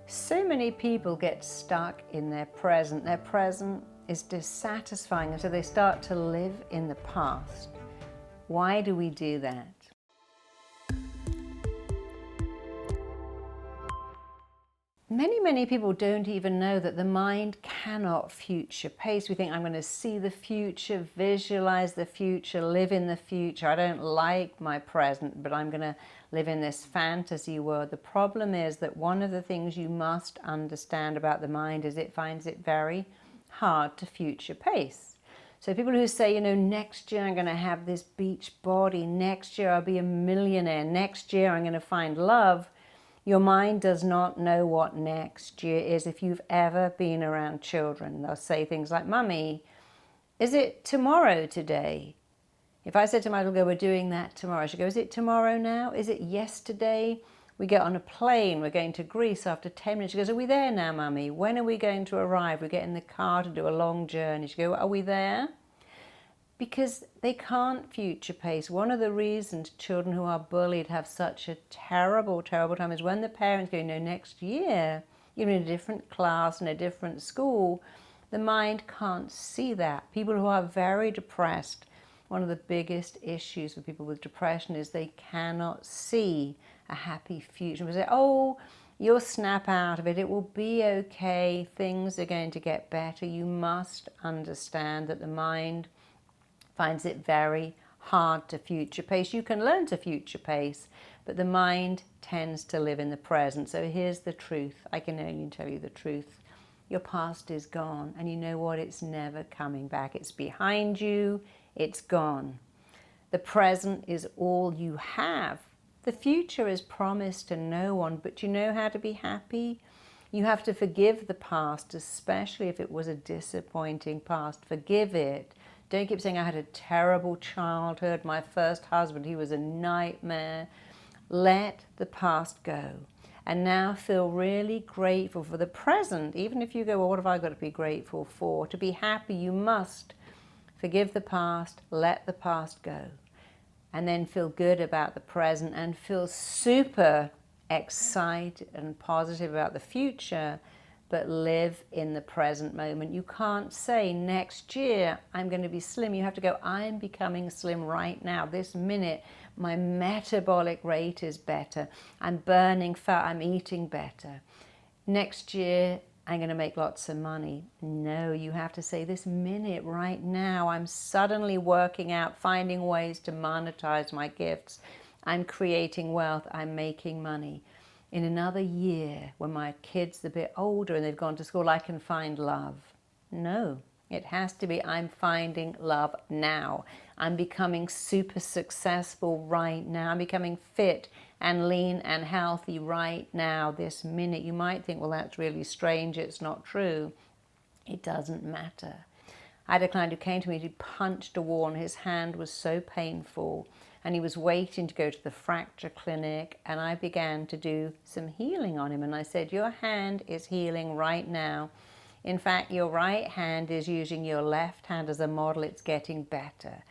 So many people get stuck in their present. Their present is dissatisfying, and so they start to live in the past. Why do we do that? Many people don't even know that the mind cannot future pace. We think, I'm going to see the future, visualize the future, live in the future. I don't like my present, but I'm going to live in this fantasy world. The problem is that one of the things you must understand about the mind is it finds it very hard to future pace. So people who say, next year I'm going to have this beach body, next year I'll be a millionaire, next year I'm going to find love. Your mind does not know what next year is. If you've ever been around children, they'll say things like, Mummy, is it tomorrow today? If I said to my little girl, we're doing that tomorrow, she'd go, is it tomorrow now? Is it yesterday? We get on a plane, we're going to Greece after 10 minutes. She goes, are we there now, Mummy? When are we going to arrive? We get in the car to do a long journey. She goes, are we there? Because they can't future pace. One of the reasons children who are bullied have such a terrible time is when the parents go, next year, you're in a different class, in a different school, the mind can't see that. People who are very depressed, one of the biggest issues with people with depression is they cannot see a happy future. They say, oh, you'll snap out of it, it will be okay, things are going to get better. You must understand that the mind finds it very hard to future pace. You can learn to future pace, but the mind tends to live in the present. So here's the truth. I can only tell you the truth. Your past is gone, and you know what? It's never coming back. It's behind you. It's gone. The present is all you have. The future is promised to no one, but you know how to be happy? You have to forgive the past, especially if it was a disappointing past. Forgive it. Don't keep saying, I had a terrible childhood, my first husband, he was a nightmare. Let the past go. And now feel really grateful for the present. Even if you go, well, what have I got to be grateful for? To be happy, you must forgive the past, let the past go. And then feel good about the present and feel super excited and positive about the future, but live in the present moment. You can't say, next year I'm going to be slim. You have to go, I'm becoming slim right now. This minute, my metabolic rate is better. I'm burning fat. I'm eating better. Next year, I'm going to make lots of money. No, you have to say, this minute, right now, I'm suddenly working out, finding ways to monetize my gifts. I'm creating wealth. I'm making money. In another year, when my kid's a bit older and they've gone to school, I can find love. No, it has to be, I'm finding love now. I'm becoming super successful right now. I'm becoming fit and lean and healthy right now, this minute. You might think, well, that's really strange. It's not true. It doesn't matter. I had a client who came to me, he punched a wall and his hand was so painful. And he was waiting to go to the fracture clinic, and I began to do some healing on him. And I said, your hand is healing right now. In fact, your right hand is using your left hand as a model. It's getting better.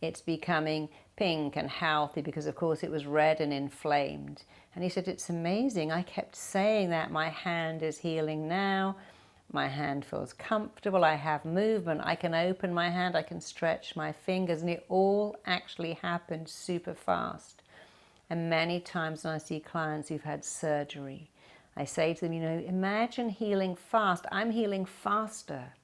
It's becoming pink and healthy because, of course, it was red and inflamed. And he said, it's amazing. I kept saying that my hand is healing now. My hand feels comfortable, I have movement, I can open my hand, I can stretch my fingers, and it all actually happened super fast. And many times when I see clients who've had surgery, I say to them, imagine healing fast. I'm healing faster.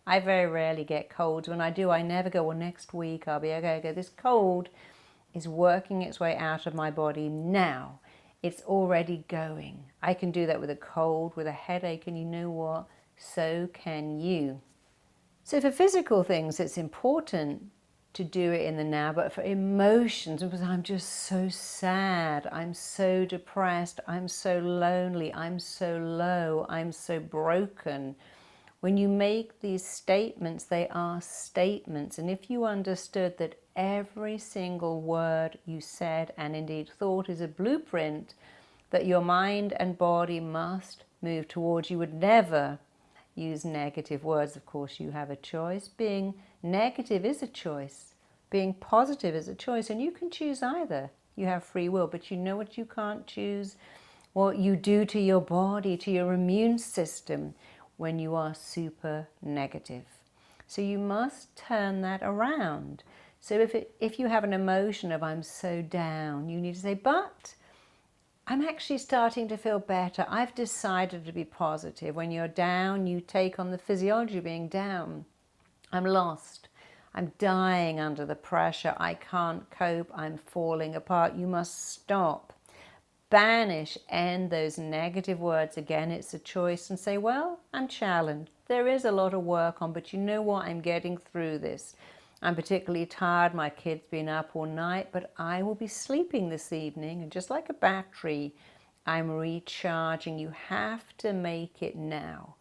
I very rarely get colds. When I do, I never go, well, next week I'll be okay. I go, this cold is working its way out of my body now. It's already going. I can do that with a cold, with a headache, and you know what? So can you. So for physical things, it's important to do it in the now, but for emotions, because I'm just so sad, I'm so depressed, I'm so lonely, I'm so low, I'm so broken. When you make these statements, they are statements. And if you understood that every single word you said and indeed thought is a blueprint that your mind and body must move towards, you would never use negative words. Of course, you have a choice. Being negative is a choice. Being positive is a choice, and you can choose either. You have free will, but you know what you can't choose? what you do to your body, to your immune system when you are super negative. So you must turn that around. So if you have an emotion of I'm so down, you need to say, but I'm actually starting to feel better. I've decided to be positive. When you're down, you take on the physiology of being down. I'm lost. I'm dying under the pressure. I can't cope. I'm falling apart. You must stop. Banish, end those negative words. Again, it's a choice, and say, well, I'm challenged. There is a lot of work on, but you know what? I'm getting through this. I'm particularly tired. My kid's been up all night, but I will be sleeping this evening. And just like a battery, I'm recharging. You have to make it now.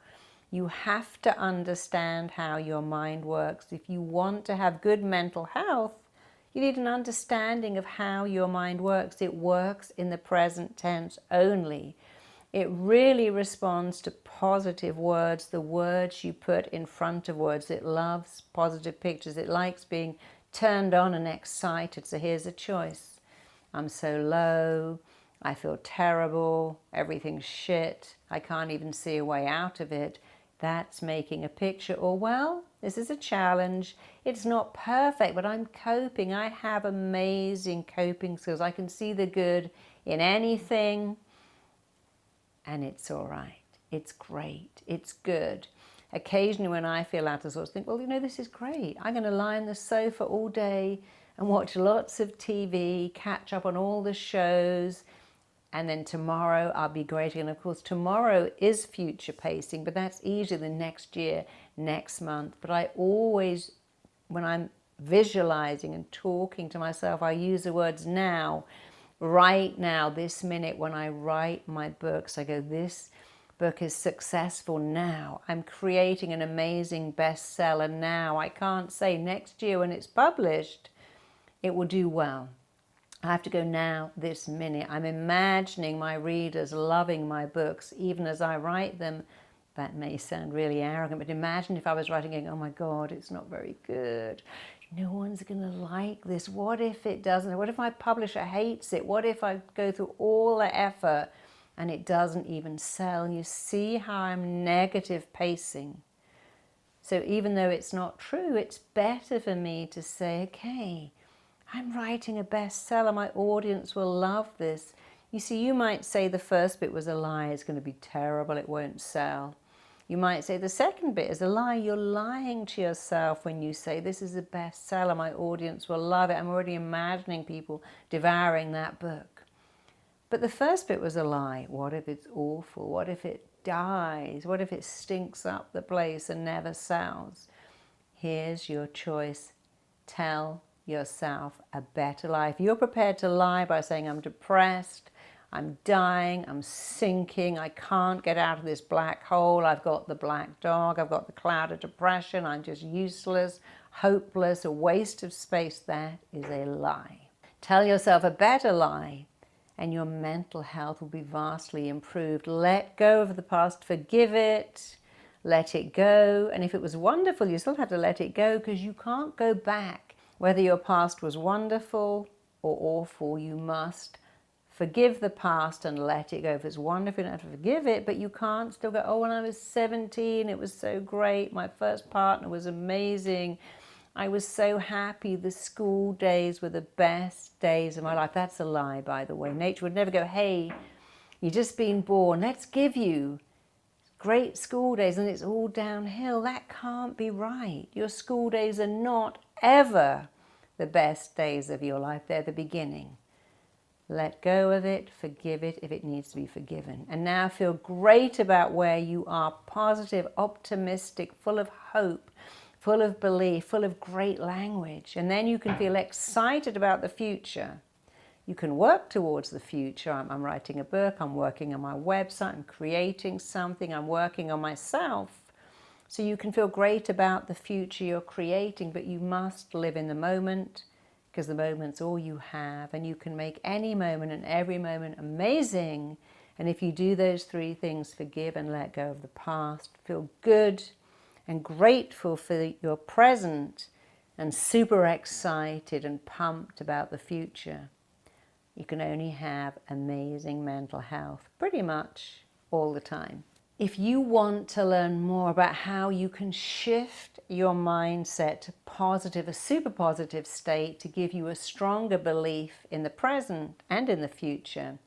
You have to understand how your mind works. If you want to have good mental health, you need an understanding of how your mind works. It works in the present tense only. It really responds to positive words, the words you put in front of words. It loves positive pictures. It likes being turned on and excited. So here's a choice. I'm so low. I feel terrible. Everything's shit. I can't even see a way out of it. That's making a picture. Or, well, this is a challenge. It's not perfect, but I'm coping. I have amazing coping skills. I can see the good in anything, and it's all right. It's great. It's good. Occasionally when I feel out of sorts, I think, well, you know, this is great. I'm going to lie on the sofa all day and watch lots of TV, catch up on all the shows, and then tomorrow I'll be great. And of course, tomorrow is future pacing, but that's easier than next year, next month. But I always, when I'm visualizing and talking to myself, I use the words now, right now, this minute. When I write my books, I go, this book is successful now. I'm creating an amazing bestseller now. I can't say next year when it's published, it will do well. I have to go now, this minute. I'm imagining my readers loving my books, even as I write them. That may sound really arrogant, but imagine if I was writing going, oh my God, it's not very good. No one's going to like this. What if it doesn't? What if my publisher hates it? What if I go through all the effort and it doesn't even sell? You see how I'm negative pacing. So even though it's not true, it's better for me to say, okay, I'm writing a bestseller. My audience will love this. You see, you might say the first bit was a lie. It's going to be terrible. It won't sell. You might say the second bit is a lie. You're lying to yourself when you say this is a bestseller. My audience will love it. I'm already imagining people devouring that book. But the first bit was a lie. What if it's awful? What if it dies? What if it stinks up the place and never sells? Here's your choice. Tell yourself a better life. You're prepared to lie by saying, I'm depressed, I'm dying, I'm sinking, I can't get out of this black hole, I've got the black dog, I've got the cloud of depression, I'm just useless, hopeless, a waste of space. That is a lie. Tell yourself a better lie and your mental health will be vastly improved. Let go of the past, forgive it, let it go. And if it was wonderful, you still have to let it go, because you can't go back. Whether your past was wonderful or awful, you must forgive the past and let it go. If it's wonderful, you don't have to forgive it, but you can't still go, oh, when I was 17, it was so great. My first partner was amazing. I was so happy. The school days were the best days of my life. That's a lie, by the way. Nature would never go, hey, you've just been born. Let's give you great school days and it's all downhill. That can't be right. Your school days are not ever the best days of your life. They're the beginning. Let go of it, forgive it if it needs to be forgiven. And now feel great about where you are, positive, optimistic, full of hope, full of belief, full of great language. And then you can feel excited about the future. You can work towards the future. I'm writing a book, I'm working on my website, I'm creating something, I'm working on myself. So you can feel great about the future you're creating, but you must live in the moment, because the moment's all you have, and you can make any moment and every moment amazing. And if you do those three things, forgive and let go of the past, feel good and grateful for your present, and super excited and pumped about the future, you can only have amazing mental health pretty much all the time. If you want to learn more about how you can shift your mindset to positive, a super positive state to give you a stronger belief in the present and in the future,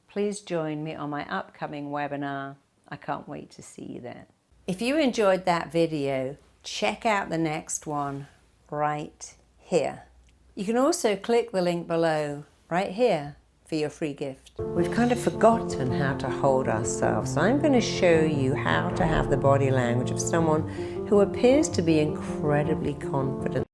please join me on my upcoming webinar. I can't wait to see you there. If you enjoyed that video, check out the next one right here. You can also click the link below right here for your free gift. We've kind of forgotten how to hold ourselves, so I'm going to show you how to have the body language of someone who appears to be incredibly confident.